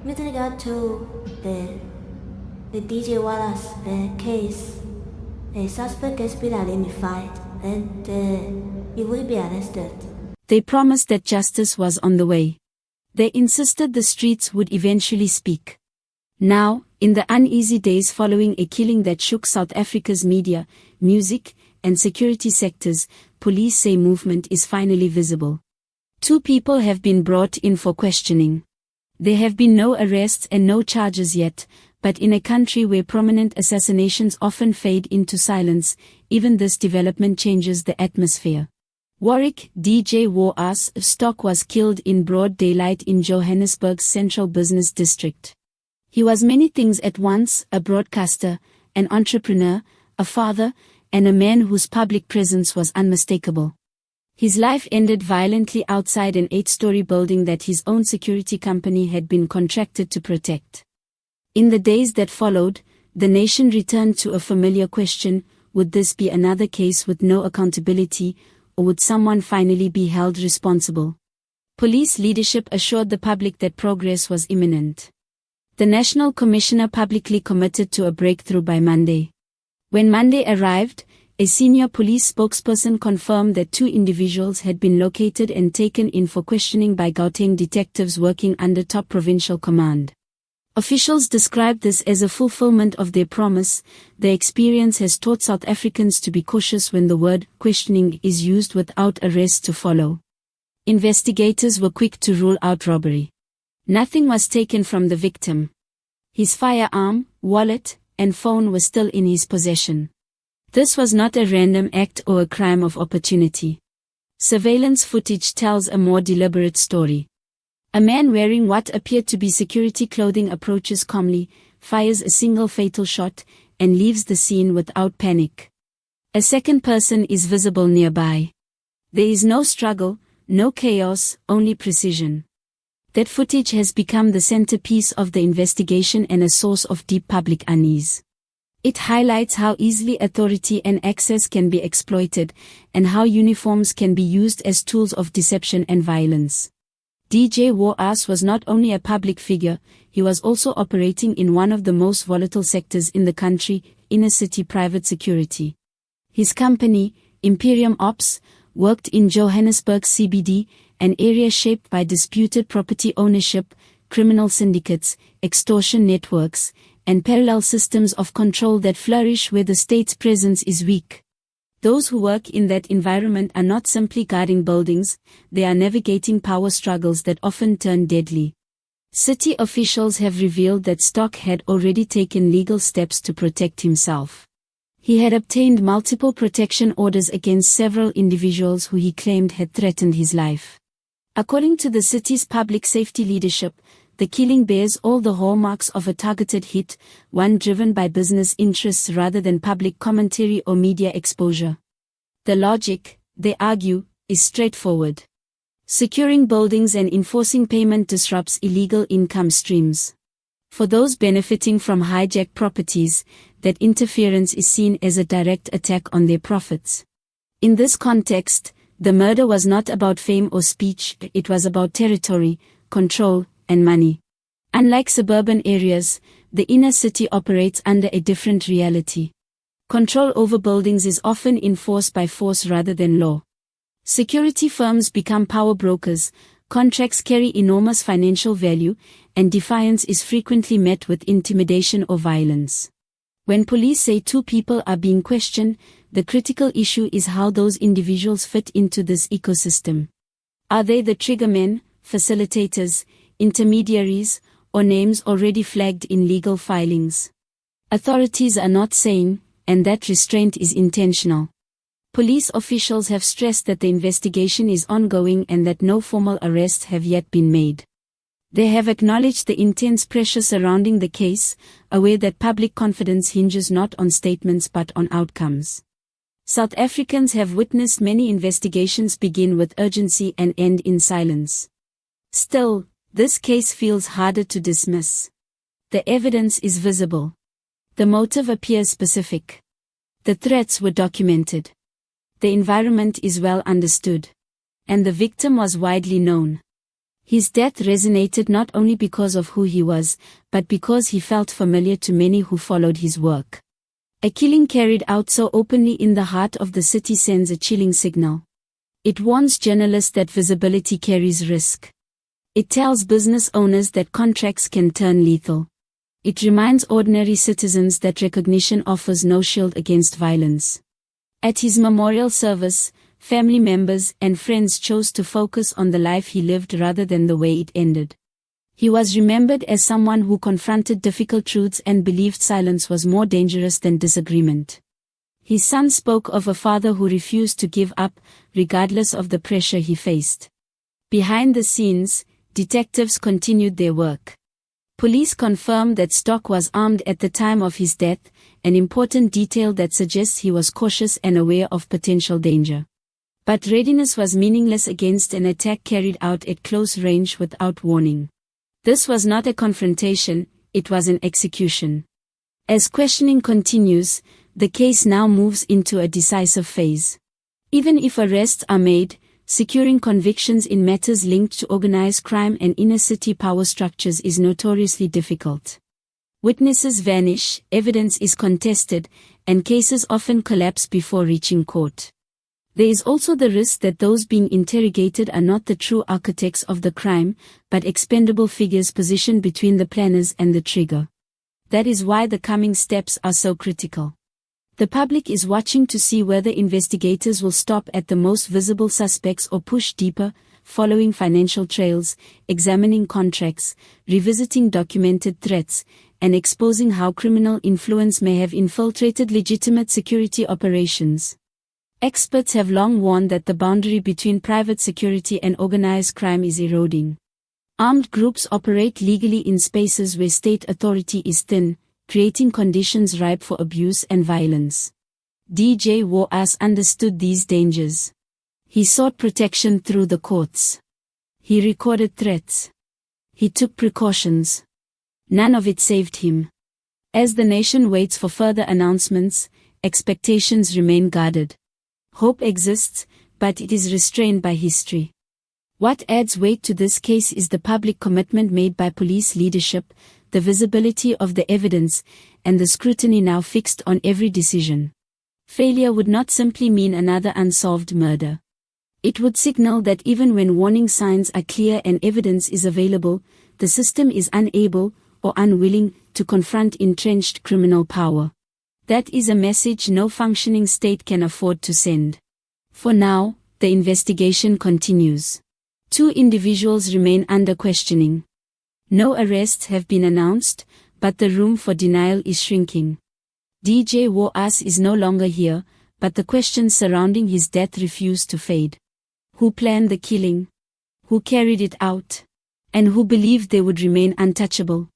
With regard to the DJ Warras case, a suspect has been identified and he will be arrested. They promised that justice was on the way. They insisted the streets would eventually speak. Now, in the uneasy days following a killing that shook South Africa's media, music, and security sectors, police say movement is finally visible. 2 people have been brought in for questioning. There have been no arrests and no charges yet, but in a country where prominent assassinations often fade into silence, even this development changes the atmosphere. Warwick DJ Warras Stock was killed in broad daylight in Johannesburg's central business district. He was many things at once: a broadcaster, an entrepreneur, a father, and a man whose public presence was unmistakable. His life ended violently outside an 8-story building that his own security company had been contracted to protect. In the days that followed, the nation returned to a familiar question: would this be another case with no accountability, or would someone finally be held responsible? Police leadership assured the public that progress was imminent. The National Commissioner publicly committed to a breakthrough by Monday. When Monday arrived, a senior police spokesperson confirmed that 2 individuals had been located and taken in for questioning by Gauteng detectives working under top provincial command. Officials described this as a fulfillment of their promise. The experience has taught South Africans to be cautious when the word questioning is used without arrest to follow. Investigators were quick to rule out robbery. Nothing was taken from the victim. His firearm, wallet, and phone were still in his possession. This was not a random act or a crime of opportunity. Surveillance footage tells a more deliberate story. A man wearing what appeared to be security clothing approaches calmly, fires a single fatal shot, and leaves the scene without panic. A second person is visible nearby. There is no struggle, no chaos, only precision. That footage has become the centerpiece of the investigation and a source of deep public unease. It highlights how easily authority and access can be exploited, and how uniforms can be used as tools of deception and violence. DJ Warras was not only a public figure, he was also operating in one of the most volatile sectors in the country, inner-city private security. His company, Imperium Ops, worked in Johannesburg CBD, an area shaped by disputed property ownership, criminal syndicates, extortion networks, and parallel systems of control that flourish where the state's presence is weak. Those who work in that environment are not simply guarding buildings, they are navigating power struggles that often turn deadly. City officials have revealed that Stock had already taken legal steps to protect himself. He had obtained multiple protection orders against several individuals who he claimed had threatened his life. According to the city's public safety leadership, the killing bears all the hallmarks of a targeted hit, one driven by business interests rather than public commentary or media exposure. The logic, they argue, is straightforward. Securing buildings and enforcing payment disrupts illegal income streams. For those benefiting from hijacked properties, that interference is seen as a direct attack on their profits. In this context, the murder was not about fame or speech, it was about territory, control, and money. Unlike suburban areas, the inner city operates under a different reality. Control over buildings is often enforced by force rather than law. Security firms become power brokers, contracts carry enormous financial value, and defiance is frequently met with intimidation or violence. When police say 2 people are being questioned, the critical issue is how those individuals fit into this ecosystem. Are they the triggermen, facilitators, intermediaries, or names already flagged in legal filings? Authorities are not sane, and that restraint is intentional. Police officials have stressed that the investigation is ongoing and that no formal arrests have yet been made. They have acknowledged the intense pressure surrounding the case, aware that public confidence hinges not on statements but on outcomes. South Africans have witnessed many investigations begin with urgency and end in silence. Still, this case feels harder to dismiss. The evidence is visible. The motive appears specific. The threats were documented. The environment is well understood. And the victim was widely known. His death resonated not only because of who he was, but because he felt familiar to many who followed his work. A killing carried out so openly in the heart of the city sends a chilling signal. It warns journalists that visibility carries risk. It tells business owners that contracts can turn lethal. It reminds ordinary citizens that recognition offers no shield against violence. At his memorial service, family members and friends chose to focus on the life he lived rather than the way it ended. He was remembered as someone who confronted difficult truths and believed silence was more dangerous than disagreement. His son spoke of a father who refused to give up, regardless of the pressure he faced. Behind the scenes, detectives continued their work. Police confirmed that Stock was armed at the time of his death, an important detail that suggests he was cautious and aware of potential danger. But readiness was meaningless against an attack carried out at close range without warning. This was not a confrontation, it was an execution. As questioning continues, the case now moves into a decisive phase. Even if arrests are made, securing convictions in matters linked to organized crime and inner-city power structures is notoriously difficult. Witnesses vanish, evidence is contested, and cases often collapse before reaching court. There is also the risk that those being interrogated are not the true architects of the crime, but expendable figures positioned between the planners and the trigger. That is why the coming steps are so critical. The public is watching to see whether investigators will stop at the most visible suspects or push deeper, following financial trails, examining contracts, revisiting documented threats, and exposing how criminal influence may have infiltrated legitimate security operations. Experts have long warned that the boundary between private security and organized crime is eroding. Armed groups operate legally in spaces where state authority is thin, creating conditions ripe for abuse and violence. DJ Warras understood these dangers. He sought protection through the courts. He recorded threats. He took precautions. None of it saved him. As the nation waits for further announcements, expectations remain guarded. Hope exists, but it is restrained by history. What adds weight to this case is the public commitment made by police leadership, the visibility of the evidence, and the scrutiny now fixed on every decision. Failure would not simply mean another unsolved murder. It would signal that even when warning signs are clear and evidence is available, the system is unable, or unwilling, to confront entrenched criminal power. That is a message no functioning state can afford to send. For now, the investigation continues. 2 individuals remain under questioning. No arrests have been announced, but the room for denial is shrinking. DJ Warras is no longer here, but the questions surrounding his death refuse to fade. Who planned the killing? Who carried it out? And who believed they would remain untouchable?